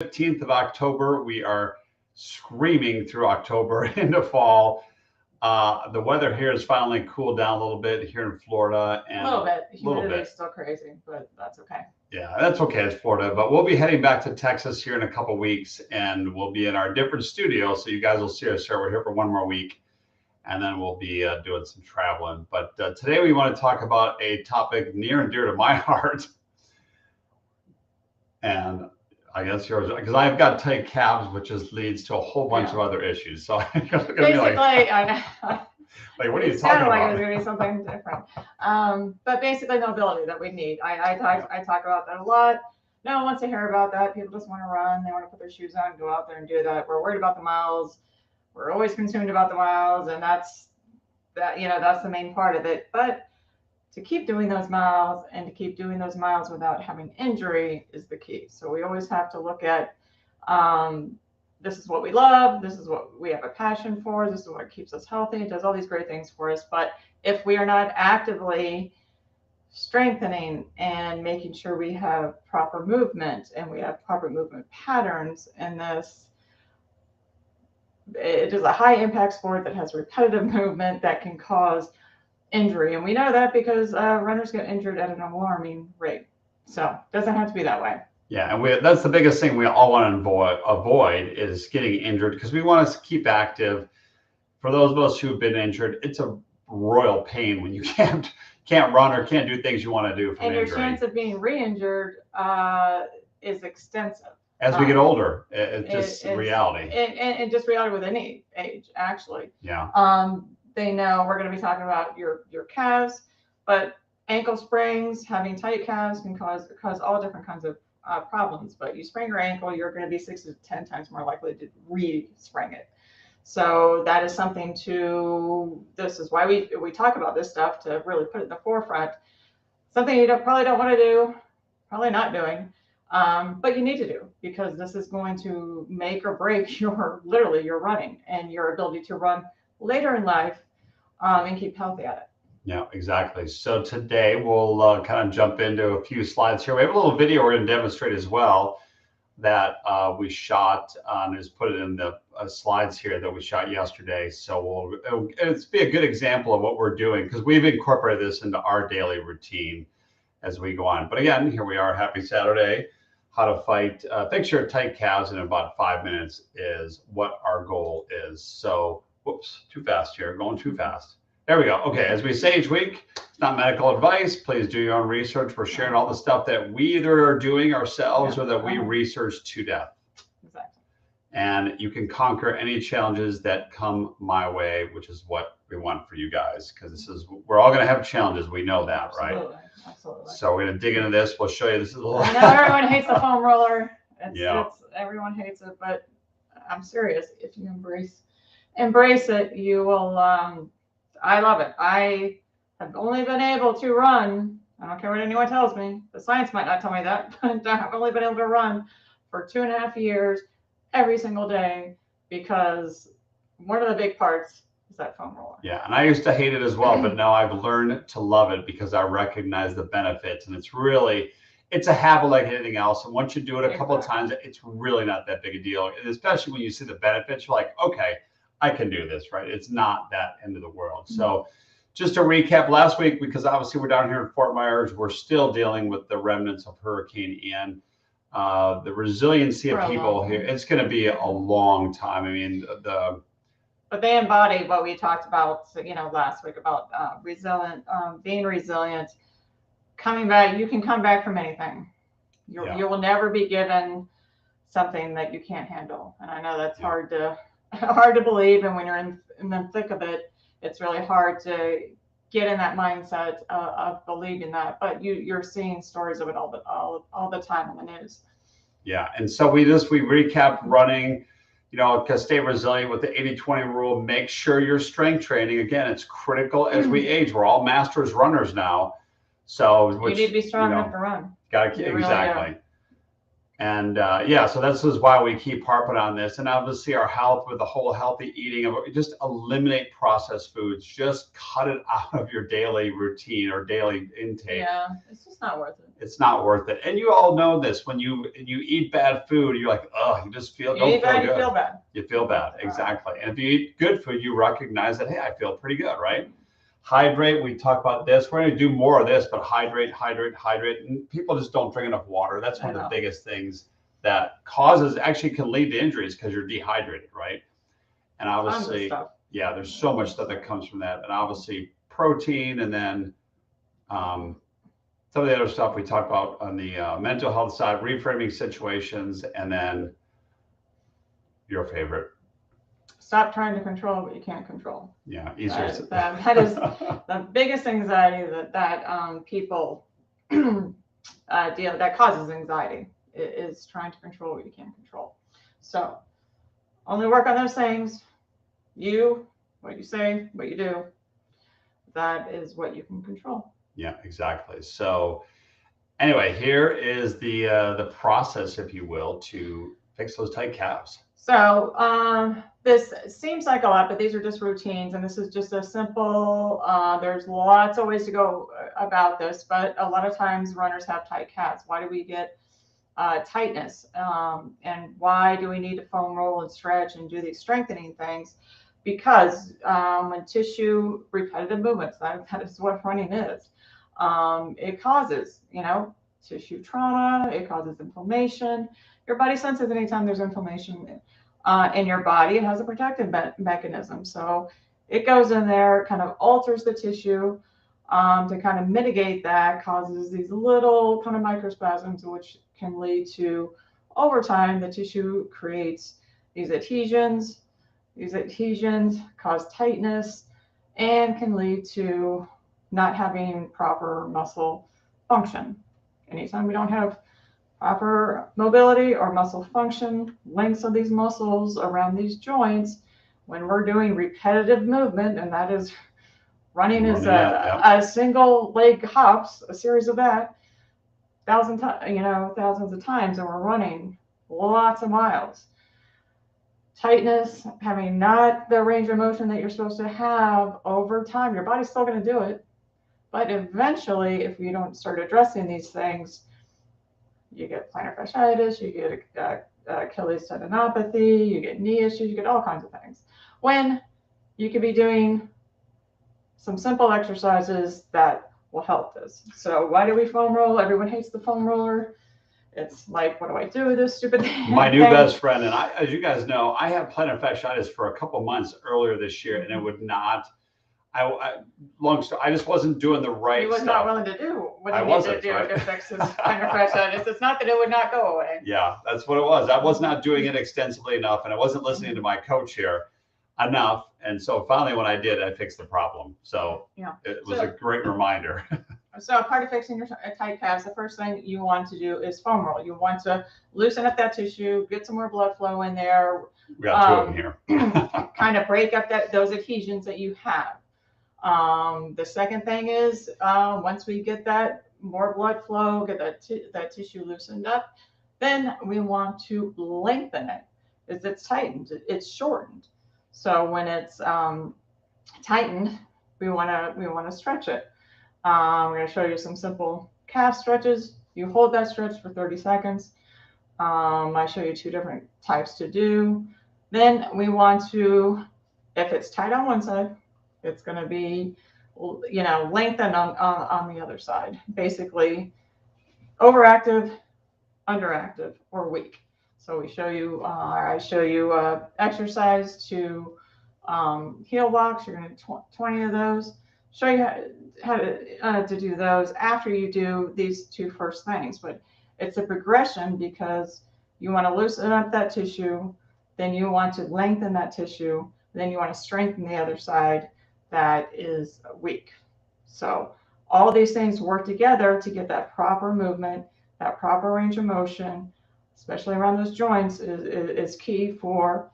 15th of October. We are screaming through October into fall. The weather here has finally cooled down a little bit here in Florida. And a little bit. Little Humidity bit. is still crazy, but that's okay. Yeah, that's okay. It's Florida. But we'll be heading back to Texas here in a couple weeks, and we'll be in our different studio. So you guys will see us here. We're here for one more week, and then we'll be doing some traveling. But today we want to talk about a topic near and dear to my heart. And I guess yours, because I've got tight calves, which just leads to a whole bunch of other issues. So basically, I know. Like, what are you talking about? Like it was going to be something different. But basically, mobility that we need. I talk about that a lot. No one wants to hear about that. People just want to run. They want to put their shoes on, go out there and do that. We're worried about the miles. We're always consumed about the miles, and that's the main part of it. But to keep doing those miles and to keep doing those miles without having injury is the key. So we always have to look at this is what we love. This is what we have a passion for. This is what keeps us healthy. It does all these great things for us. But if we are not actively strengthening and making sure we have proper movement and we have proper movement patterns in this, it is a high impact sport that has repetitive movement that can cause injury. And we know that because runners get injured at an alarming rate. So it doesn't have to be that way. Yeah, and that's the biggest thing we all want to avoid is getting injured, because we want to keep active. For those of us who've been injured, it's a royal pain when you can't run or can't do things you want to do from injury. And your chance of being re-injured is extensive. As we get older, it's just reality. And just reality with any age, actually. Yeah. They know we're going to be talking about your calves, but ankle springs, having tight calves can cause all different kinds of problems. But you sprain your ankle, you're going to be 6 to 10 times more likely to re-sprain it. So that is something this is why we talk about this stuff, to really put it in the forefront. Something you probably don't want to do, probably not doing, but you need to do, because this is going to make or break your running and your ability to run later in life and keep healthy at it. Yeah, exactly. So today we'll kind of jump into a few slides here. We have a little video we're going to demonstrate as well that we shot, and just put it in the slides here that we shot yesterday. So it'll be a good example of what we're doing, because we've incorporated this into our daily routine as we go on. But again, here we are. Happy Saturday. How to fight, fix your tight calves in about 5 minutes is what our goal is. So, whoops, too fast here, going too fast. There we go. Okay, as we say each week, it's not medical advice. Please do your own research. We're sharing all the stuff that we either are doing ourselves or that we research to death. Exactly. And you can conquer any challenges that come my way, which is what we want for you guys, because we're all going to have challenges. We know that, right? Absolutely. So we're going to dig into this. We'll show you this. I know everyone hates the foam roller. Everyone hates it, but I'm serious. If you embrace it, you will. I love it. I have only been able to run. I don't care what anyone tells me. The science might not tell me that, but I've only been able to run for 2.5 years every single day, because one of the big parts is that foam roller. Yeah, and I used to hate it as well, but now I've learned to love it because I recognize the benefits, and it's a habit like anything else. And once you do it a couple of times, it's really not that big a deal. And especially when you see the benefits, you're like, okay, I can do this, right? It's not that end of the world. Mm-hmm. So just to recap, last week, because obviously we're down here in Fort Myers, we're still dealing with the remnants of Hurricane Ian. The resiliency of people here, it's going to be a long time. I mean, but they embody what we talked about, last week about being resilient, coming back. You can come back from anything. You will never be given something that you can't handle. And I know that's hard to believe. And when you're in the thick of it, it's really hard to get in that mindset of believing that. But you're seeing stories of it all the time on the news. Yeah. And so we recapped running, to stay resilient with the 80-20 rule. Make sure you're strength training. Again, it's critical as we age. We're all masters runners now. So you need to be strong enough to run. Exactly. Really. And so this is why we keep harping on this. And obviously our health with the whole healthy eating, just eliminate processed foods, just cut it out of your daily routine or daily intake. Yeah, it's just not worth it. It's not worth it. And you all know this, when you eat bad food, you're like, oh, you just You don't eat feel bad, good. you feel bad. You feel bad, exactly. And if you eat good food, you recognize that, hey, I feel pretty good, right? Hydrate, we talk about this. We're going to do more of this, but hydrate, hydrate, hydrate. And people just don't drink enough water. That's one of the biggest things that actually can lead to injuries, because you're dehydrated, right? And obviously, yeah, there's so much stuff that comes from that. And obviously protein, and then some of the other stuff we talked about on the mental health side, reframing situations, and then your favorite. Stop trying to control what you can't control. Yeah, easier. That is the biggest anxiety that people deal that causes anxiety, is trying to control what you can't control. So only work on those things. What you say, what you do, that is what you can control. Yeah, exactly. So anyway, here is the process, if you will, to fix those tight calves. So this seems like a lot, but these are just routines, and this is just a simple, there's lots of ways to go about this, but a lot of times runners have tight calves. Why do we get tightness? And why do we need to foam roll and stretch and do these strengthening things? Because when tissue repetitive movements, that is what running is, it causes, tissue trauma, it causes inflammation. Your body senses anytime there's inflammation in your body, it has a protective mechanism. So it goes in there, kind of alters the tissue to kind of mitigate that, causes these little kind of microspasms, which can lead to, over time, the tissue creates these adhesions. These adhesions cause tightness and can lead to not having proper muscle function. Anytime we don't have proper mobility or muscle function, lengths of these muscles around these joints, when we're doing repetitive movement, and that is running is a single leg hops, a series of that, thousands of times, and we're running lots of miles. Tightness, having not the range of motion that you're supposed to have over time, your body's still going to do it. But eventually, if you don't start addressing these things, you get plantar fasciitis, you get Achilles tendinopathy, you get knee issues, you get all kinds of things. When you could be doing some simple exercises that will help this. So why do we foam roll? Everyone hates the foam roller. It's like, what do I do with this stupid thing? My new best friend, and I, as you guys know, I had plantar fasciitis for a couple months earlier this year, and it would not. Long story. I just wasn't doing the right stuff. He was not willing to do what he needed to do to fix his plantar fasciitis. It's not that it would not go away. Yeah, that's what it was. I was not doing it extensively enough, and I wasn't listening to my coach here enough. And so finally, when I did, I fixed the problem. So yeah, it was a great reminder. So part of fixing your tight calves, the first thing you want to do is foam roll. You want to loosen up that tissue, get some more blood flow in there. We got two of them here. Kind of break up those adhesions that you have. The second thing is once we get that more blood flow, get that tissue loosened up, then we want to lengthen it. As it's tightened, it's shortened. So when it's tightened, we want to stretch it. I'm going to show you some simple calf stretches. You hold that stretch for 30 seconds. I show you two different types to do. Then we want to, if it's tight on one side, it's going to be, lengthened on the other side. Basically, overactive, underactive, or weak. So I show you exercise to heel blocks. You're going to do 20 of those. Show you how to do those after you do these two first things. But it's a progression because you want to loosen up that tissue, then you want to lengthen that tissue, then you want to strengthen the other side that is weak. So all these things work together to get that proper movement, that proper range of motion, especially around those joints, is key for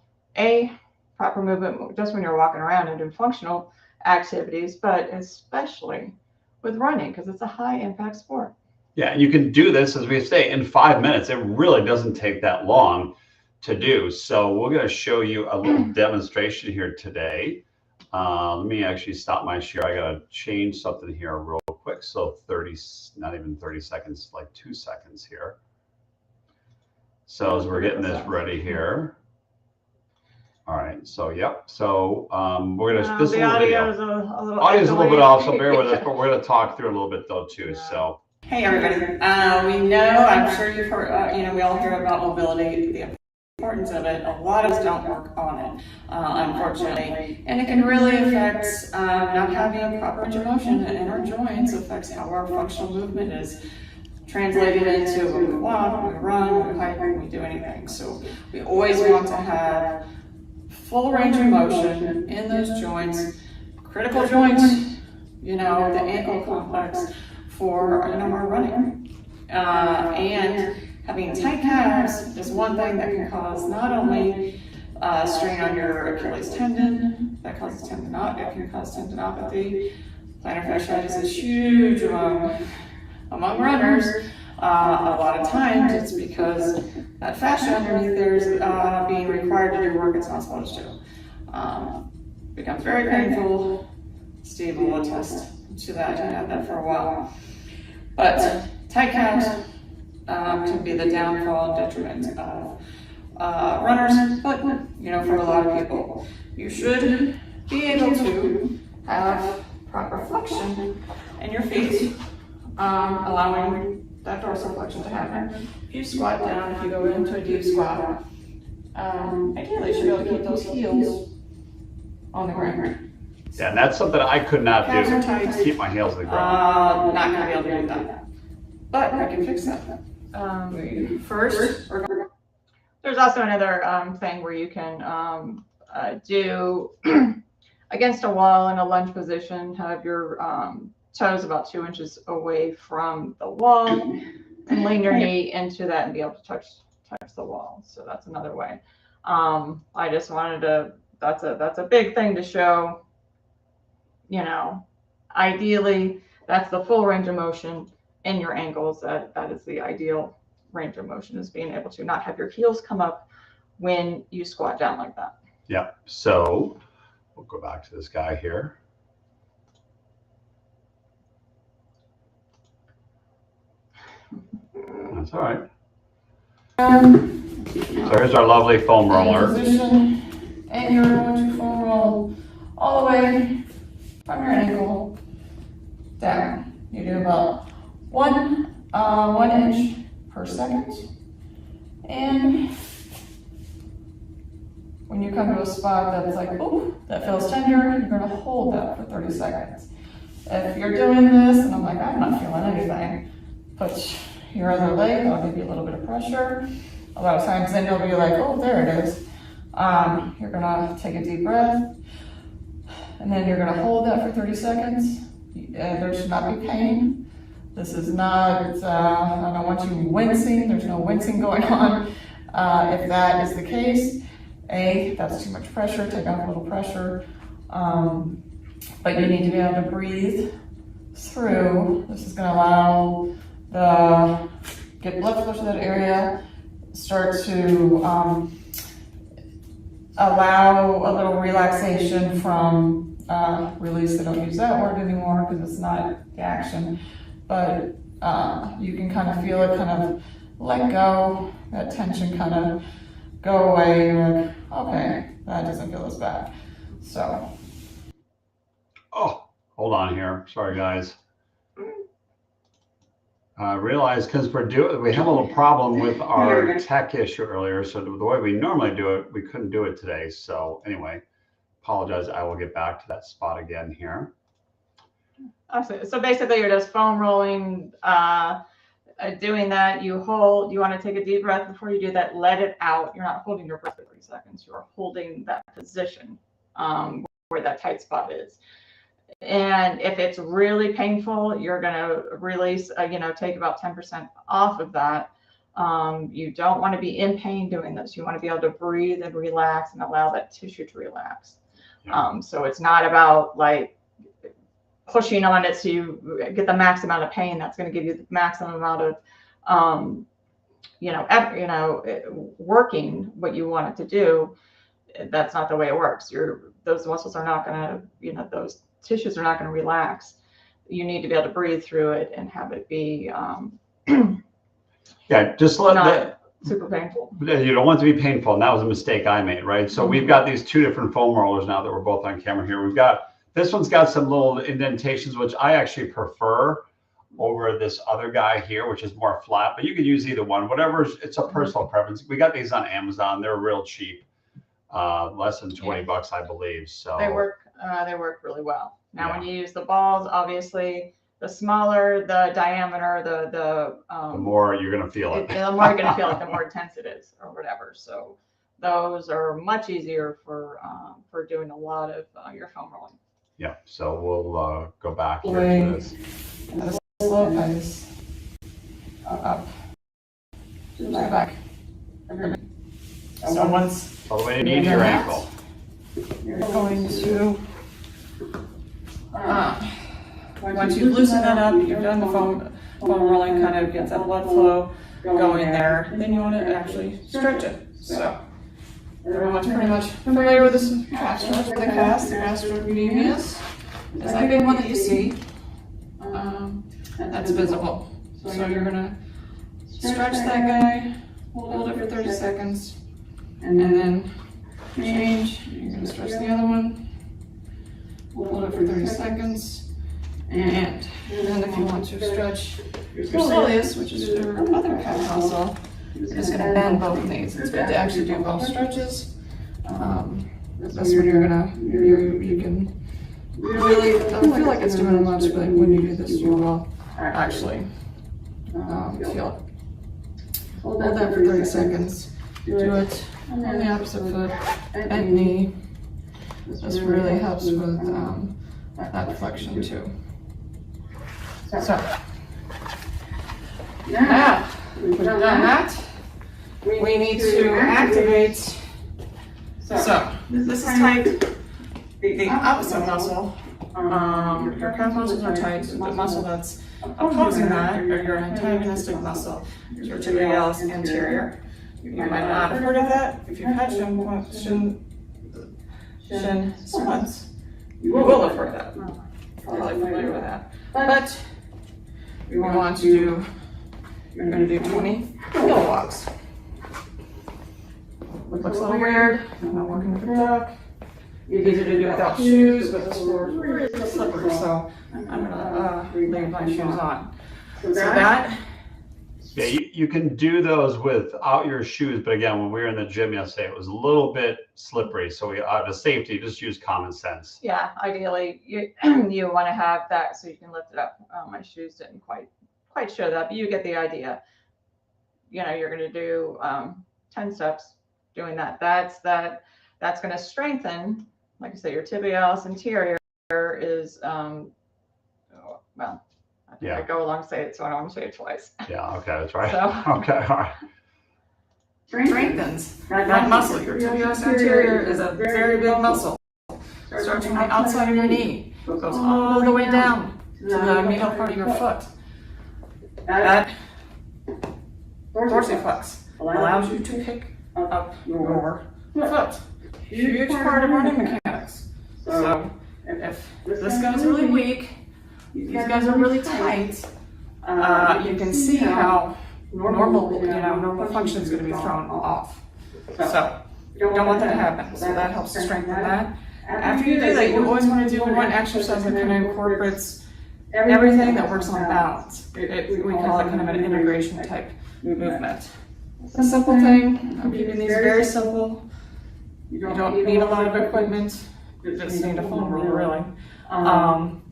proper movement just when you're walking around and doing functional activities, but especially with running because it's a high impact sport. Yeah, and you can do this, as we say, in 5 minutes. It really doesn't take that long to do. So we're going to show you a little demonstration here today. Let me actually stop my share. I gotta change something here real quick. So 30, not even 30 seconds, like 2 seconds here. So as we're getting this ready here. All right, so yep. So we're gonna this the little audio video. is a little Audio's a little bit off, so bear with us, but we're gonna talk through a little bit though too. So hey everybody, we know, I'm sure you've heard, we all hear about mobility, the importance of it. A lot of us don't work on it, unfortunately, and it can really affect not having proper range of motion in our joints. Affects how our functional movement is translated into when we walk, when we run, when we hike, when we do anything. So we always want to have full range of motion in those joints, critical joints, the ankle complex for our running. And having tight calves is one thing that can cause not only strain on your Achilles tendon, that causes tendinopathy, it can cause tendinopathy. Plantar fasciitis is huge among runners. A lot of times it's because that fascia underneath there is being required to do work it's not supposed to. Becomes very painful. Steve will attest to that. He had that for a while. But tight calves can be the downfall and detriment of runners, but for a lot of people, you should be able to have proper flexion in your feet, allowing that dorsiflexion to happen. If you squat down, if you go into a deep squat, ideally you should be able to keep those heels on the ground. yeah, and that's something I could not Calves are do. tight. Keep my heels on the ground. Not gonna be able to do that, but I can fix that. First, There's also another thing where you can do against a wall in a lunge position, have your toes about 2 inches away from the wall, and lean your knee into that and be able to touch the wall. So that's another way. I just wanted to. That's a big thing to show. Ideally, that's the full range of motion in your ankles. That is the ideal range of motion, is being able to not have your heels come up when you squat down like that. Yep. So we'll go back to this guy here. That's all right. So here's our lovely foam roller. Position, and you're going to foam roll all the way from your ankle down. You do about 1 inch per second. And when you come to a spot that's like, oh, that feels tender, you're going to hold that for 30 seconds. If you're doing this, and I'm like, I'm not feeling anything, put your other leg, I'll give you a little bit of pressure. A lot of times then you'll be like, oh, there it is. You're gonna take a deep breath, and then you're gonna hold that for 30 seconds. There should not be pain. This is not, I don't want you wincing. There's no wincing going on. If that is the case, that's too much pressure, take off a little pressure. But you need to be able to breathe through. This is gonna allow get blood flow to that area, start to allow a little relaxation from release. They don't use that word anymore because it's not the action, but you can kind of feel it kind of let go, that tension kind of go away. You're like, okay, that doesn't feel as bad. So. Oh, hold on here. Sorry, guys. I realized because we have a little problem with our tech issue earlier. So the way we normally do it, we couldn't do it today. So anyway, apologize. I will get back to that spot again here. Awesome. So basically you're just foam rolling, doing that. You want to take a deep breath before you do that, let it out. You're not holding your breath for 30 seconds. You're holding that position where that tight spot is. And if it's really painful, you're going to release, take about 10% off of that. You don't want to be in pain doing this. You want to be able to breathe and relax and allow that tissue to relax. So it's not about like pushing on it so you get the max amount of pain. That's going to give you the maximum amount of, working what you want it to do. that's not the way it works. Those muscles are not going to, those tissues are not going to relax. You need to be able to breathe through it and have it be Yeah, just let not super painful. You don't want it to be painful, and that was a mistake I made, right? So we've got these two different foam rollers now that we're both on camera here. This one's got some little indentations, which I actually prefer over this other guy here, which is more flat, but you could use either one, it's a personal preference. We got these on Amazon. They're real cheap, less than 20 bucks, I believe. So they work really well. Now, when you use the balls, obviously, the smaller the diameter, the more you're going to feel it. The more you're going to feel it, the more intense it is, or whatever. So those are much easier for doing a lot of your foam rolling. Yeah. So we'll go back here to this. Slow pace. Up. To the back. So once All the way to your ankle. you're going to, once you loosen that up, you've done the foam rolling, kind of gets that blood flow going there, then you want to actually stretch it. So everyone's pretty much familiar with this calf stretch. The gastrocnemius is that big one that you see. That's visible. So you're gonna stretch that guy, hold it for 30 seconds, and then change. You're gonna stretch the other one, hold it for 30 seconds, and then if you want to stretch your soleus, which is your other calf muscle, you're just gonna bend both of these. It's good to actually do both stretches. This one you're gonna, you can really, don't feel like it's doing much, but when you do this, you will actually feel it. Hold that for 30 seconds. Do it on the opposite foot and knee. This really helps with that flexion too. So now we've done that. We need to activate. So this is tight. The opposite muscle. Your calf muscles are tight. The muscle that's opposing that, or your antagonistic muscle, is your tibialis anterior. You might not have heard of that. If you've had shin splints, you will have heard that. Probably familiar with that. But we want to do, you're going to do 20 heel walks. Looks a little weird. I'm not walking with a duck. Easy to do without shoes, but this floor is really slippery, so I'm gonna leave my shoes on. So that. Yeah, you can do those without your shoes, but again, when we were in the gym yesterday, it was a little bit slippery. So we, out of safety, just use common sense. Yeah, ideally, you want to have that so you can lift it up. My shoes didn't quite show that, but you get the idea. You're going to do 10 steps doing that. That's going to strengthen. Like I said, your tibialis anterior is, well, I go along and say it, so I don't want to say it twice. Yeah, okay, that's right. So, okay, all right. Strengthens that muscle. Your tibialis anterior is a very big muscle. Starts from the outside of your knee, goes all the way down to the medial part of your foot. That dorsiflex allows you to pick up your foot. Huge part of running mechanics. So if this guy's really weak, these guys are really tight, you can see how normal function is going to be thrown off. So you don't want that to happen. So that helps to strengthen that. After you do that, you always want to do one exercise that kind of incorporates everything that works on balance. We call it kind of an integration type movement. It's a simple thing. I'm keeping these very simple. You don't need a lot of equipment. You just need a foam roller, really.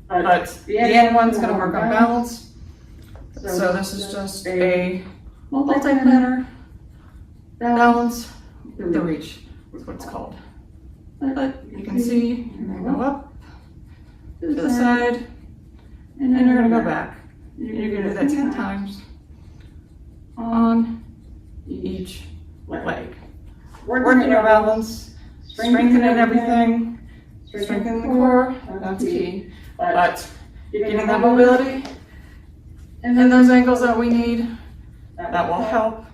But the end one's going to work on balance. So this is just a multi-planner balance the reach, is what it's called. But you can see you're going to go up to the side, and then you're going to go back. You're going to do that 10 times on each leg. Working your balance, strengthening everything, strengthening the core, that's key. But getting that mobility and those angles that we need, that will help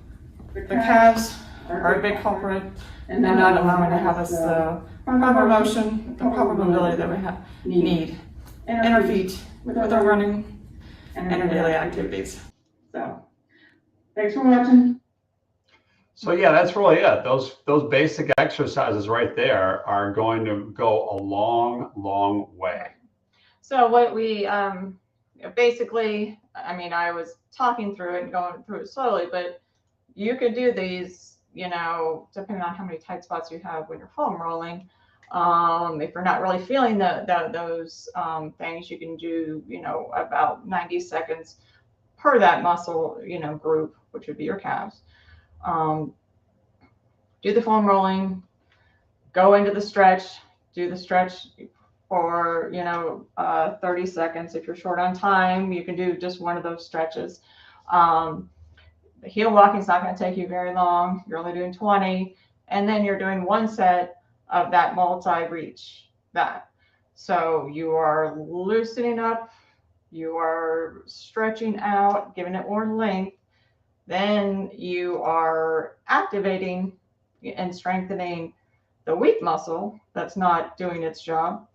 the calves are a big culprit and not allowing to have us the proper motion, the proper mobility that we need in our feet with our running and our daily activities. So, thanks for watching. So yeah, that's really it. Those basic exercises right there are going to go a long way. So what we basically, I mean, I was talking through it and going through it slowly, but you could do these, you know, depending on how many tight spots you have when you're foam rolling. If you're not really feeling those things, you can do, you know, about 90 seconds per that muscle, you know, group, which would be your calves. Do the foam rolling, go into the stretch, do the stretch for, you know, 30 seconds. If you're short on time, you can do just one of those stretches. The heel walking is not going to take you very long. You're only doing 20, and then you're doing one set of that multi-reach that. So you are loosening up, you are stretching out, giving it more length. Then you are activating and strengthening the weak muscle that's not doing its job.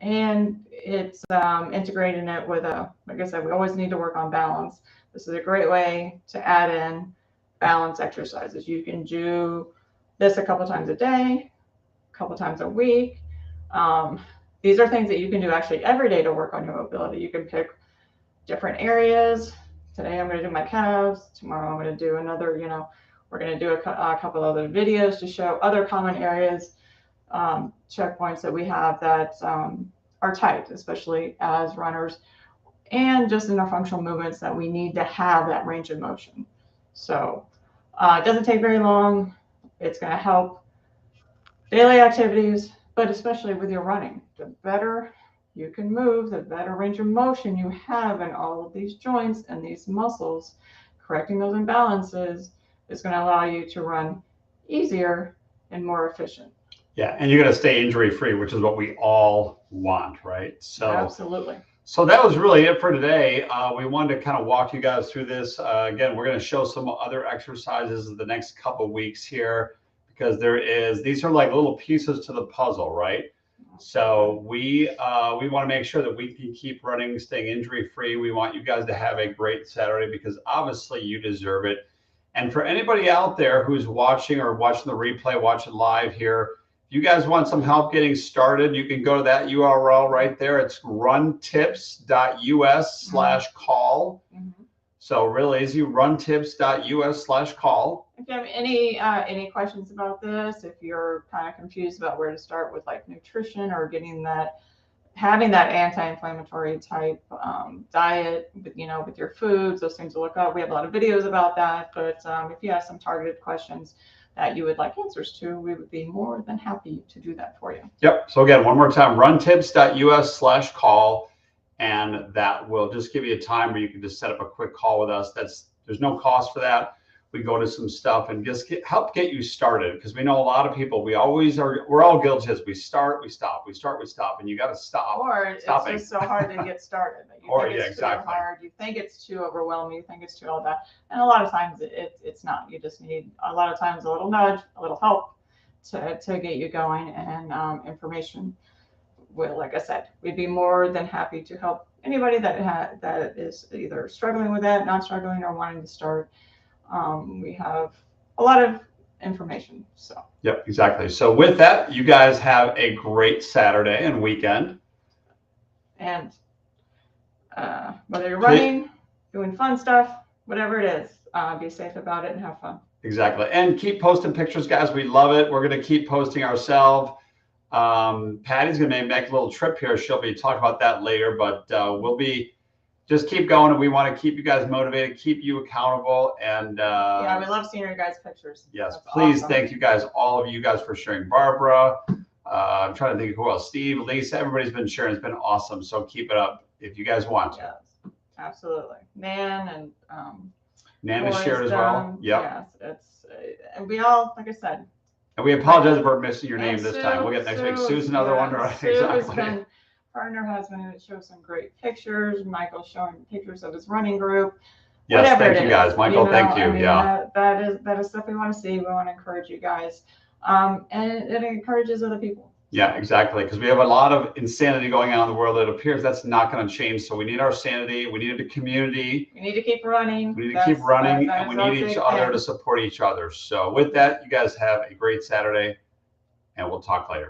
And it's integrating it with like I said, we always need to work on balance. This is a great way to add in balance exercises. You can do this a couple times a day, a couple times a week. These are things that you can do actually every day to work on your mobility. You can pick different areas. Today I'm going to do my calves. Tomorrow I'm going to do another, you know, we're going to do a couple other videos to show other common areas, checkpoints that we have that are tight, especially as runners, and just in our functional movements that we need to have that range of motion. So it doesn't take very long. It's going to help daily activities, but especially with your running. The better you can move, the better range of motion you have in all of these joints and these muscles. Correcting those imbalances is going to allow you to run easier and more efficient. Yeah, and you're going to stay injury free, which is what we all want, right? So absolutely. So that was really it for today. We wanted to kind of walk you guys through this. Again, we're going to show some other exercises in the next couple of weeks here, because these are like little pieces to the puzzle, right? So we want to make sure that we can keep running, staying injury free. We want you guys to have a great Saturday, because obviously you deserve it. And for anybody out there who's watching or watching the replay, watching live here, if you guys want some help getting started, you can go to that URL right there. It's runtips.us/call. Mm-hmm. So really easy, runtips.us/call. If you have any questions about this, if you're kind of confused about where to start with like nutrition or having that anti-inflammatory type diet, with your foods, those things to look up. We have a lot of videos about that, but if you have some targeted questions that you would like answers to, we would be more than happy to do that for you. Yep. So again, one more time, runtips.us/call, and that will just give you a time where you can just set up a quick call with us. There's no cost for that. We go to some stuff and just help get you started, because we know a lot of people, we're all guilty as we start, we stop, we start, we stop, and you got to stop. Or it's just so hard to get started. Exactly. Too hard. You think it's too overwhelming. You think it's too all that. And a lot of times it's not. You just need a lot of times a little nudge, a little help to get you going, and information. Well, like I said, we'd be more than happy to help anybody that is either struggling with that, not struggling, or wanting to start. We have a lot of information. So. Yep, exactly. So with that, you guys have a great Saturday and weekend. And whether you're running, doing fun stuff, whatever it is, be safe about it and have fun. Exactly. And keep posting pictures, guys. We love it. We're going to keep posting ourselves. Patty's going to make a little trip here. She'll be talking about that later, but we'll be just keep going, and we want to keep you guys motivated, keep you accountable, and yeah, we love seeing your guys' pictures. Yes, that's please, awesome. Thank you guys, all of you guys, for sharing. Barbara, I'm trying to think of who else. Steve, Lisa, everybody's been sharing. It's been awesome. So keep it up if you guys want to. Yes, absolutely. Nan Nana shared as well. Yep. Yes, it's and we all, like I said. And we apologize for missing your name this Sue, time. We'll get next week. Sue's another one, right? Sue exactly. Her and her husband show some great pictures. Michael's showing pictures of his running group. Yes, whatever thank it you is, guys. Michael, thank you. I mean, Yeah. that is stuff we want to see. We want to encourage you guys, and it encourages other people. Yeah, exactly. Because we have a lot of insanity going on in the world. It appears that's not going to change. So we need our sanity. We need a community. We need to keep running. We need to keep running, that and we is our need each big other thing. to support each other. So with that, you guys have a great Saturday, and we'll talk later.